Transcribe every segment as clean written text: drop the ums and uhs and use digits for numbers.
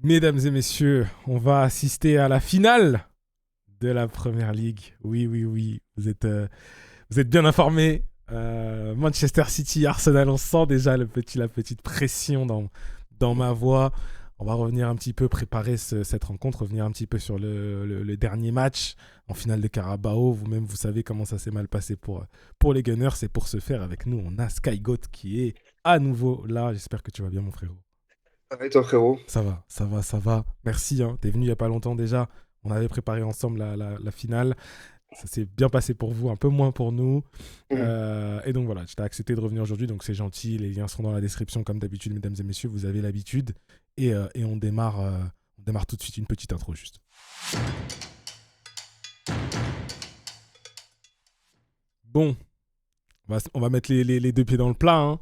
Mesdames et messieurs, on va assister à la finale de la Première Ligue. Oui, oui, oui, vous êtes bien informés. Manchester City, Arsenal, on sent déjà la petite pression dans ma voix. On va revenir un petit peu, préparer cette rencontre, revenir un petit peu sur le dernier match en finale de Carabao. Vous-même, vous savez comment ça s'est mal passé pour les Gunners. Et pour ce faire, avec nous, on a Sky Goat qui est à nouveau là. J'espère que tu vas bien, mon frérot. Ça va et toi, frérot? Ça va, ça va, ça va. Merci, hein. T'es venu il n'y a pas longtemps déjà. On avait préparé ensemble la finale. Ça s'est bien passé pour vous, un peu moins pour nous. Mhm. Et donc voilà, tu as accepté de revenir aujourd'hui, donc c'est gentil. Les liens seront dans la description, comme d'habitude, mesdames et messieurs, vous avez l'habitude. Et on démarre tout de suite une petite intro juste. Bon, on va mettre les deux pieds dans le plat, hein.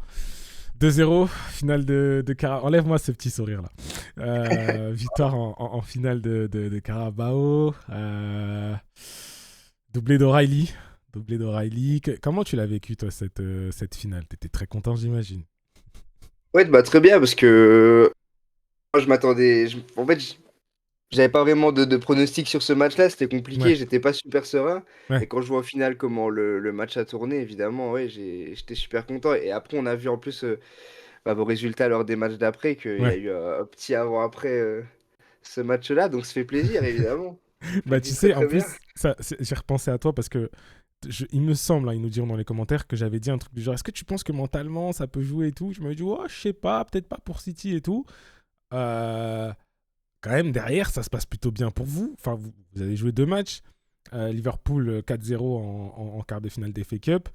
2-0, finale de Carabao. Enlève-moi ce petit sourire là. Victoire en finale de Carabao. Doublé d'O'Reilly. Doublé d'O'Reilly. Comment tu l'as vécu, toi, cette finale? T'étais très content, j'imagine. Ouais, bah très bien parce que moi je m'attendais. En fait, j'avais pas vraiment de pronostic sur ce match-là, c'était Ouais, compliqué, j'étais pas super serein. Et ouais, quand je vois au final comment le match a tourné, évidemment, ouais, j'étais super content. Et après, on a vu en plus vos résultats lors des matchs d'après, qu'il y a ouais. eu un petit avant-après ce match-là, donc ça fait plaisir, évidemment. Ça Bah, fait tu très sais, en très bien. plus, j'ai repensé à toi parce que il me semble, hein, ils nous diront dans les commentaires, que j'avais dit un truc du genre, est-ce que tu penses que mentalement ça peut jouer et tout? Je me dis, oh, je sais pas, peut-être pas pour City et tout. Euh, Quand même, derrière, ça se passe plutôt bien pour vous. Enfin, vous avez joué deux matchs. Liverpool 4-0 en quart de finale des FA Cup.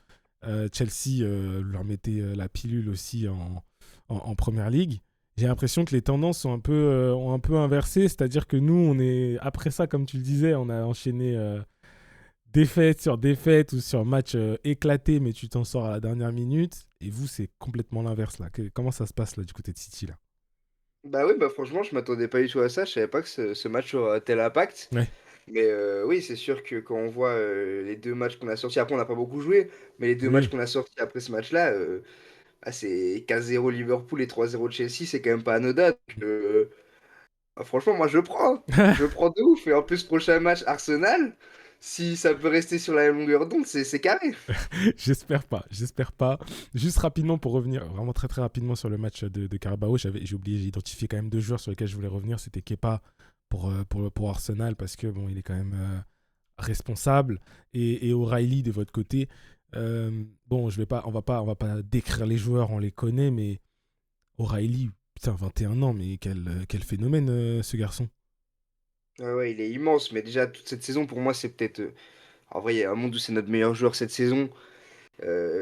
Chelsea leur mettait la pilule aussi en Première Ligue. J'ai l'impression que les tendances ont un peu inversé. C'est-à-dire que nous, on est après ça, comme tu le disais, on a enchaîné défaite sur défaite ou sur match éclaté, mais tu t'en sors à la dernière minute. Et vous, c'est complètement l'inverse là. Comment ça se passe là du côté de City là? Bah oui, bah franchement, je m'attendais pas du tout à ça, je savais pas que ce match aurait un tel impact. Ouais. Mais oui, c'est sûr que quand on voit les deux matchs qu'on a sortis, après on n'a pas beaucoup joué, mais les deux matchs Oui. qu'on a sortis après ce match-là, c'est 4-0 Liverpool et 3-0 Chelsea, c'est quand même pas anodin. Donc, franchement, moi je prends. Je prends de ouf. Et en plus, prochain match Arsenal, si ça peut rester sur la même longueur d'onde, c'est carré. J'espère pas, j'espère pas. Juste rapidement pour revenir, vraiment très très rapidement sur le match de Carabao, j'ai oublié, j'ai identifié quand même deux joueurs sur lesquels je voulais revenir. C'était Kepa pour Arsenal parce que bon, il est quand même responsable et O'Reilly de votre côté. Bon, on va pas décrire les joueurs, on les connaît, mais O'Reilly, putain, 21 ans, mais quel phénomène ce garçon. Ouais, il est immense, mais déjà toute cette saison, pour moi, c'est peut-être. En vrai, il y a un monde où c'est notre meilleur joueur cette saison.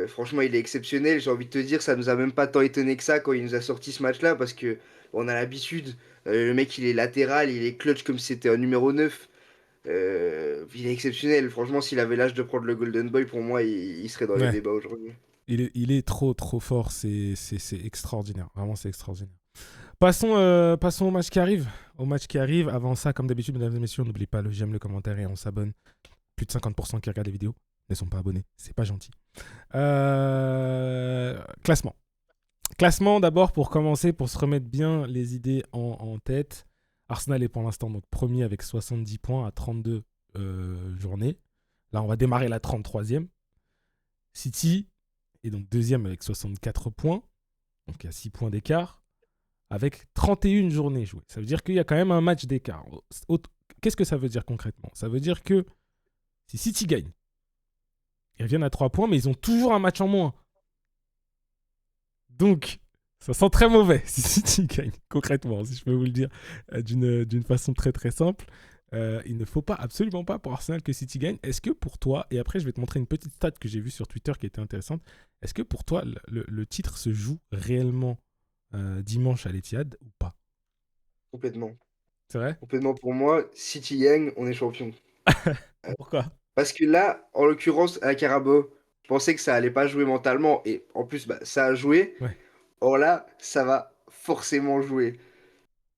Franchement, il est exceptionnel. J'ai envie de te dire, ça nous a même pas tant étonné que ça quand il nous a sorti ce match-là parce que on a l'habitude. Le mec, il est latéral, il est clutch comme si c'était un numéro 9. Il est exceptionnel. Franchement, s'il avait l'âge de prendre le Golden Boy, pour moi, il serait dans les Ouais, débats aujourd'hui. il est trop trop fort, c'est extraordinaire, vraiment c'est extraordinaire. Passons au match qui arrive. Au match qui arrive. Avant ça, comme d'habitude, mesdames et messieurs, n'oubliez pas le j'aime, le commentaire et on s'abonne. Plus de 50% qui regardent les vidéos ne sont pas abonnés. C'est pas gentil. Classement. Classement d'abord pour commencer, pour se remettre bien les idées en tête. Arsenal est pour l'instant donc premier avec 70 points à 32 journées. Là, on va démarrer la 33e. City est donc deuxième avec 64 points. Donc il y a 6 points d'écart avec 31 journées jouées. Ça veut dire qu'il y a quand même un match d'écart. Qu'est-ce que ça veut dire concrètement? Ça veut dire que si City gagne, ils reviennent à 3 points, mais ils ont toujours un match en moins. Donc, ça sent très mauvais si City gagne, concrètement, si je peux vous le dire d'une façon très très simple. Il ne faut pas, absolument pas pour Arsenal que City gagne. Est-ce que pour toi, et après je vais te montrer une petite stat que j'ai vue sur Twitter qui était intéressante, est-ce que pour toi le titre se joue réellement dimanche à l'Etihad ou pas? Complètement. C'est vrai? Complètement pour moi, City gagne, on est champion. Pourquoi? Parce que là, en l'occurrence, à Carabao, je pensais que ça allait pas jouer mentalement. Et en plus, bah, ça a joué. Ouais. Or là, ça va forcément jouer.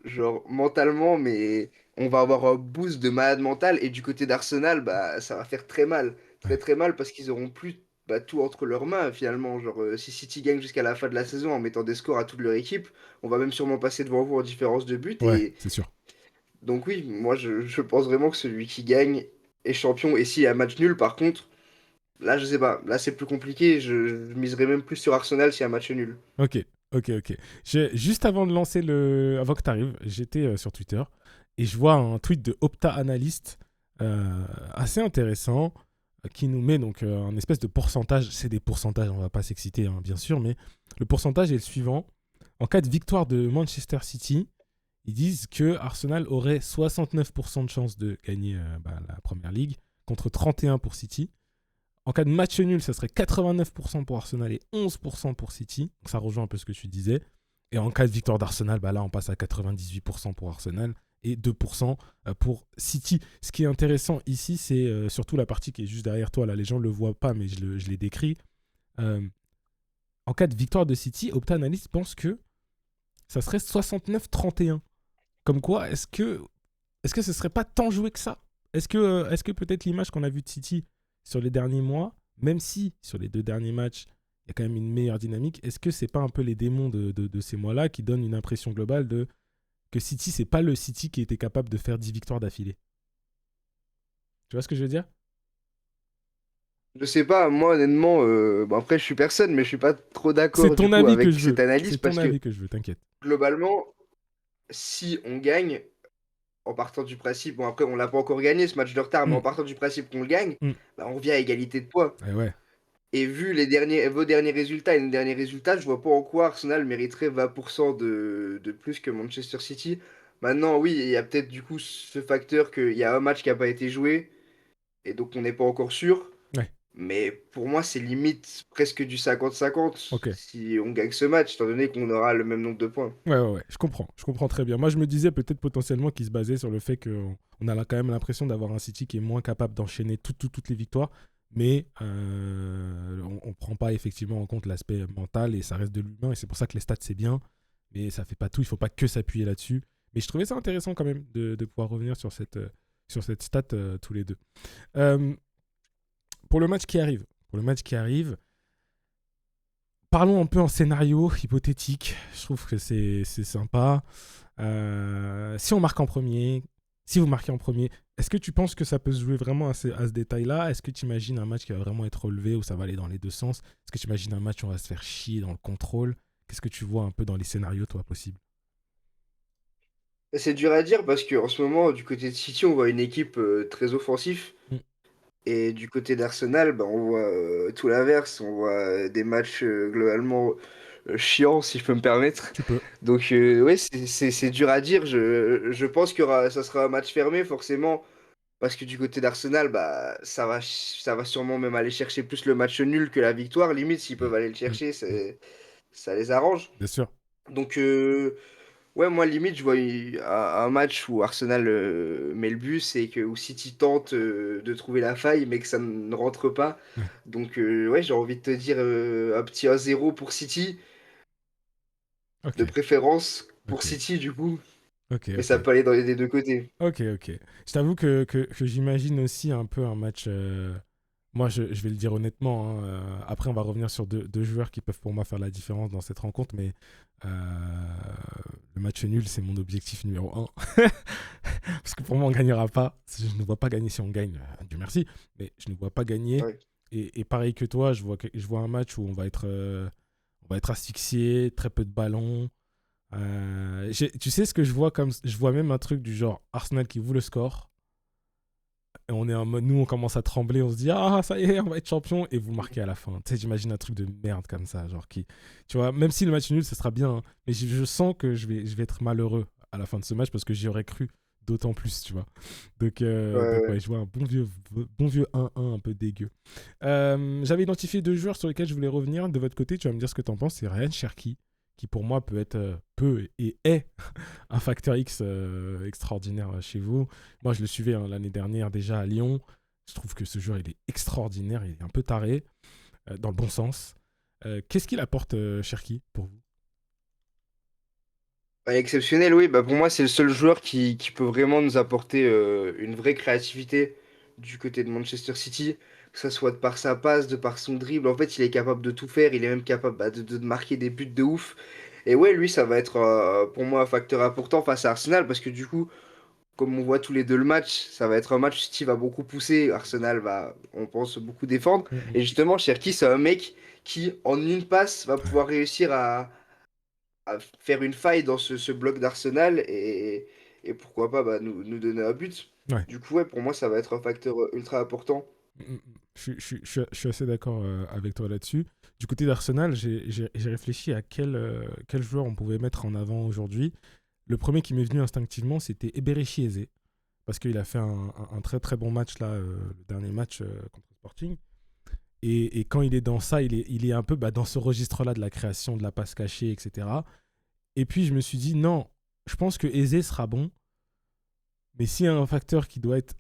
Genre mentalement, mais on va avoir un boost de malade mental. Et du côté d'Arsenal, bah, ça va faire très mal. Très Ouais. très mal parce qu'ils auront plus. tout entre leurs mains finalement. Genre, si City gagne jusqu'à la fin de la saison en mettant des scores à toute leur équipe, on va même sûrement passer devant vous en différence de but. Ouais, Et c'est sûr. donc oui, moi je pense vraiment que celui qui gagne est champion. Et s'il y a un match nul, par contre, là je sais pas, là c'est plus compliqué. Je miserais même plus sur Arsenal s'il y a un match nul. Ok, ok, ok. Juste avant de lancer avant que tu arrives, j'étais sur Twitter et je vois un tweet de Opta Analyst assez intéressant qui nous met donc un espèce de pourcentage. C'est des pourcentages, on va pas s'exciter, hein, bien sûr, mais le pourcentage est le suivant. En cas de victoire de Manchester City, ils disent que Arsenal aurait 69% de chances de gagner la première ligue contre 31 pour City. En cas de match nul, ça serait 89% pour Arsenal et 11% pour City. Donc ça rejoint un peu ce que tu disais. Et en cas de victoire d'Arsenal, là, on passe à 98% pour Arsenal et 2% pour City. Ce qui est intéressant ici, c'est surtout la partie qui est juste derrière toi. Là, les gens ne le voient pas, mais je l'ai décrit. Euh, En cas de victoire de City, Opta Analyst pense que ça serait 69-31. Comme quoi, est-ce que ce serait pas tant joué que ça? Est-ce que peut-être l'image qu'on a vue de City sur les derniers mois, même si sur les 2 derniers matchs, il y a quand même une meilleure dynamique, est-ce que c'est pas un peu les démons de ces mois-là qui donnent une impression globale de que City, c'est pas le City qui était capable de faire 10 victoires d'affilée? Tu vois ce que je veux dire? Je sais pas, moi honnêtement, bon après je suis personne, mais je suis pas trop C'est d'accord du ton coup avis que avec je cette veux. analyse C'est ton parce que avis que je veux, t'inquiète. globalement, si on gagne, en partant du principe, bon après on l'a pas encore gagné ce match de retard, mais Hmm, en partant du principe qu'on le gagne, hmm. bah, on revient à égalité de points. Eh ouais, Et vu vos derniers résultats et nos derniers résultats, je vois pas en quoi Arsenal mériterait 20% de plus que Manchester City. Maintenant, oui, il y a peut-être du coup ce facteur qu'il y a un match qui n'a pas été joué, et donc on n'est pas encore sûr. ouais, Mais pour moi, c'est limite presque du 50-50 ok. si on gagne ce match, étant donné qu'on aura le même nombre de points. Ouais, ouais, ouais, je comprends très bien. Moi, je me disais peut-être potentiellement qu'il se basait sur le fait qu'on a quand même l'impression d'avoir un City qui est moins capable d'enchaîner toutes les victoires, mais on ne prend pas effectivement en compte l'aspect mental et ça reste de l'humain, et c'est pour ça que les stats, c'est bien, mais ça fait pas tout, il faut pas que s'appuyer là-dessus. Mais je trouvais ça intéressant quand même de pouvoir revenir sur cette stat tous les deux. Euh, pour le match qui arrive, parlons un peu en scénario hypothétique. Je trouve que c'est sympa. Si on marque en premier, si vous marquez en premier, est-ce que tu penses que ça peut se jouer vraiment à ce détail-là? Est-ce que tu imagines un match qui va vraiment être relevé, où ça va aller dans les deux sens? Est-ce que tu imagines un match où on va se faire chier dans le contrôle? Qu'est-ce que tu vois un peu dans les scénarios, toi, possible? C'est dur à dire parce qu'en ce moment, du côté de City, on voit une équipe très offensive. Mm, Et du côté d'Arsenal, bah, on voit tout l'inverse. On voit des matchs globalement chiants, si je peux me permettre. tu peux. Donc, ouais, c'est dur à dire. Je pense ça sera un match fermé, forcément. Parce que du côté d'Arsenal, bah, ça va sûrement même aller chercher plus le match nul que la victoire. Limite, s'ils Mm, peuvent aller le mm, chercher, mm. ça les arrange. Bien sûr. Donc, ouais, moi, limite, je vois un match où Arsenal met le but et où City tente de trouver la faille, mais que ça ne rentre pas. Ouais. Donc, ouais, j'ai envie de te dire un petit 1-0 pour City, Ok, de préférence pour ok, City, du coup. ok, Mais ça ok. peut aller dans des deux côtés. Ok, ok. Je t'avoue que j'imagine aussi un peu un match. Moi, je vais le dire honnêtement, hein, après, on va revenir sur deux joueurs qui peuvent pour moi faire la différence dans cette rencontre, mais le match nul, c'est mon objectif numéro un. Parce que pour moi, on ne gagnera pas. Je ne vois pas gagner si on gagne, Dieu merci, mais je ne vois pas gagner. Ouais. Et pareil que toi, je vois un match où on va être asphyxié, très peu de ballons. Tu sais ce que je vois comme. Je vois même un truc du genre Arsenal qui ouvre le score. Et on est en mode, nous, on commence à trembler, on se dit, ah, ça y est, on va être champion, et vous marquez à la fin. Tu sais, j'imagine un truc de merde comme ça, genre qui, tu vois, même si le match est nul, ce sera bien, hein, mais je sens que je vais être malheureux à la fin de ce match parce que j'y aurais cru d'autant plus, tu vois. Ouais, Donc ouais. ouais, je vois un bon vieux 1-1 un peu dégueu. J'avais identifié 2 joueurs sur lesquels je voulais revenir. De votre côté, tu vas me dire ce que tu en penses. C'est Ryan Cherky, qui pour moi peut et est un facteur X extraordinaire chez vous. Moi, je le suivais l'année dernière déjà à Lyon. Je trouve que ce joueur, il est extraordinaire. Il est un peu taré, dans le bon sens. Qu'est-ce qu'il apporte, Cherki, pour vous? Ouais, exceptionnel, oui. Bah, pour moi, c'est le seul joueur qui peut vraiment nous apporter une vraie créativité du côté de Manchester City. que ça soit de par sa passe, de par son dribble. En fait, il est capable de tout faire. Il est même capable de marquer des buts de ouf. Et ouais, lui, ça va être pour moi un facteur important face à Arsenal parce que du coup, comme on voit tous les deux le match, ça va être un match où City va beaucoup pousser. Arsenal va, on pense, beaucoup défendre. Et justement, Cherki, c'est un mec qui, en une passe, va pouvoir réussir à faire une faille dans ce bloc d'Arsenal et pourquoi pas bah, nous donner un but. Ouais. Du coup, ouais, pour moi, ça va être un facteur ultra important. Je suis assez d'accord avec toi là-dessus. Du côté d'Arsenal, j'ai réfléchi à quel joueur on pouvait mettre en avant aujourd'hui. Le premier qui m'est venu instinctivement, c'était Eberechi Eze, parce qu'il a fait un très très bon match là, le dernier match contre Sporting. Et quand il est dans ça, il est un peu dans ce registre-là de la création, de la passe cachée, etc. Et puis je me suis dit, non, je pense que Eze sera bon, mais s'il y a un facteur qui doit être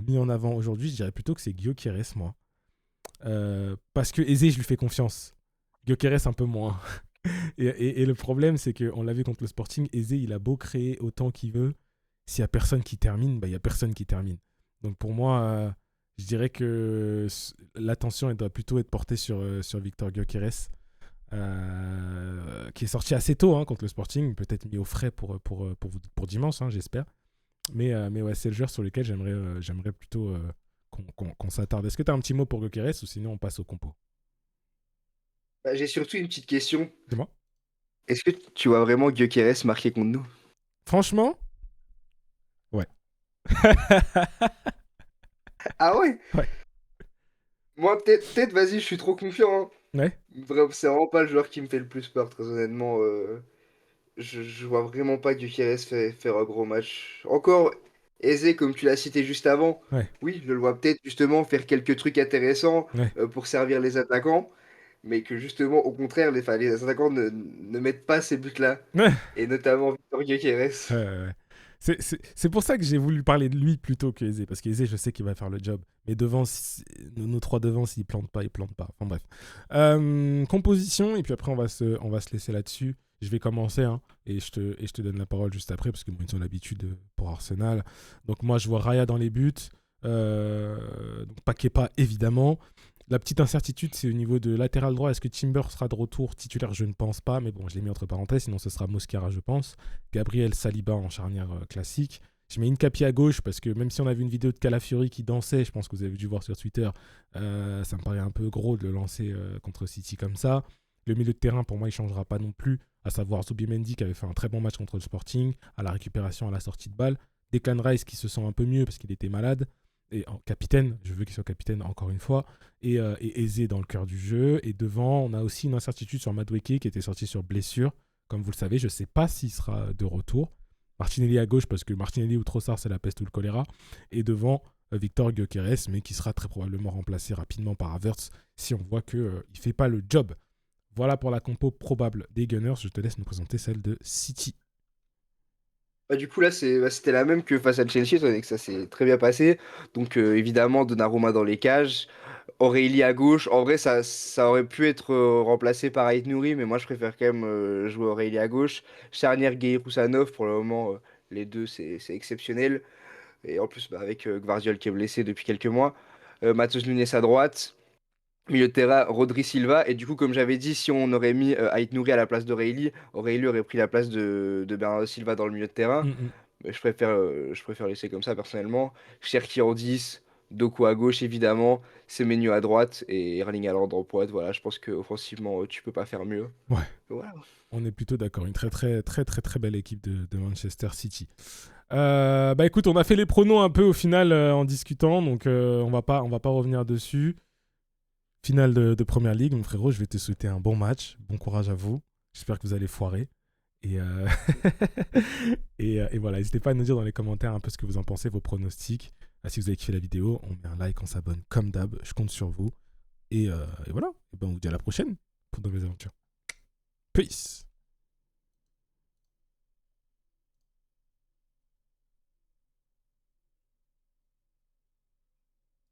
mis en avant aujourd'hui, je dirais plutôt que c'est Gyökeres, moi. Parce que Eze, je lui fais confiance. Gyökeres, un peu moins. Et le problème, c'est qu'on l'a vu contre le Sporting, Eze, il a beau créer autant qu'il veut. S'il n'y a personne qui termine, il n'y a personne qui termine. Donc pour moi, je dirais que l'attention, elle doit plutôt être portée sur Victor Gyökeres, qui est sorti assez tôt contre le Sporting, peut-être mis au frais pour dimanche, j'espère. Mais ouais, c'est le joueur sur lequel j'aimerais plutôt qu'on s'attarde. Est-ce que tu as un petit mot pour Gyökeres ou sinon on passe au compo? Bah, j'ai surtout une petite question. Dis-moi. Est-ce que tu vois vraiment Gyökeres marquer contre nous? Franchement, ouais. Ah ouais? Ouais. Moi, peut-être, vas-y, je suis trop confiant, hein. Ouais. C'est vraiment pas le joueur qui me fait le plus peur, très honnêtement. Je vois vraiment pas Gyökeres faire un gros match. Encore, Eze, comme tu l'as cité juste avant, Ouais. oui, je le vois peut-être justement faire quelques trucs intéressants Ouais. pour servir les attaquants, mais que justement, au contraire, les attaquants ne mettent pas ces buts-là. Ouais. Et notamment Victor Gyökeres. Ouais. C'est pour ça que j'ai voulu parler de lui plutôt que Eze, parce qu'Eze, je sais qu'il va faire le job. Mais devant, nos trois devant, s'ils plantent pas, ils plantent pas. Enfin bref. Composition, et puis après, on va se laisser là-dessus. Je vais commencer, et je te donne la parole juste après, parce que bon, ils ont l'habitude pour Arsenal. Donc moi, je vois Raya dans les buts. Donc Paqueta, évidemment. La petite incertitude, c'est au niveau de latéral droit. Est-ce que Timber sera de retour titulaire? Je ne pense pas, mais bon, je l'ai mis entre parenthèses, sinon ce sera Mosquera, je pense. Gabriel Saliba en charnière classique. Je mets Hincapié à gauche parce que même si on a vu une vidéo de Calafiori qui dansait, je pense que vous avez dû voir sur Twitter, ça me paraît un peu gros de le lancer contre City comme ça. Le milieu de terrain, pour moi, il ne changera pas non plus, à savoir Zubimendi qui avait fait un très bon match contre le Sporting, à la récupération, à la sortie de balle. Declan Rice qui se sent un peu mieux parce qu'il était malade. Et en capitaine, je veux qu'il soit capitaine encore une fois, et Eze dans le cœur du jeu. Et devant, on a aussi une incertitude sur Madueke qui était sorti sur blessure. Comme vous le savez, je ne sais pas s'il sera de retour. Martinelli à gauche, parce que Martinelli ou Trossard, c'est la peste ou le choléra. Et devant, Victor Gyökeres, mais qui sera très probablement remplacé rapidement par Havertz si on voit qu'il ne fait pas le job. Voilà pour la compo probable des Gunners. Je te laisse nous présenter celle de City. Bah, du coup, là, c'était la même que face à Chelsea, étant donné que ça s'est très bien passé. Donc, évidemment, Donnarumma dans les cages, Aurélie à gauche. En vrai, ça aurait pu être remplacé par Ait Nouri, mais moi, je préfère quand même jouer Aurélie à gauche. Charnière Gueye-Roussanov, pour le moment, les deux, c'est exceptionnel. Et en plus, bah, avec Gvardiol qui est blessé depuis quelques mois. Matheus Nunes à droite. Milieu de terrain, Rodri Silva. Et du coup, comme j'avais dit, si on aurait mis Ait Nouri à la place d'Aurélie, Aurélie aurait pris la place de Bernardo Silva dans le milieu de terrain. Mais je préfère laisser comme ça personnellement. Cherki en 10, Doku à gauche évidemment, Semenyo à droite et Erling Haaland en pointe. Voilà, je pense qu'offensivement, tu peux pas faire mieux. Ouais. Voilà. On est plutôt d'accord. Une très très très très très belle équipe de Manchester City. Écoute, on a fait les pronos un peu au final en discutant, donc on va pas revenir dessus. Finale de Première Ligue, mon frérot, je vais te souhaiter un bon match. Bon courage à vous. J'espère que vous allez foirer. Et, et voilà, n'hésitez pas à nous dire dans les commentaires un peu ce que vous en pensez, vos pronostics. Si vous avez kiffé la vidéo, on met un like, on s'abonne comme d'hab. Je compte sur vous. Et voilà, et ben on vous dit à la prochaine pour de nouvelles aventures. Peace.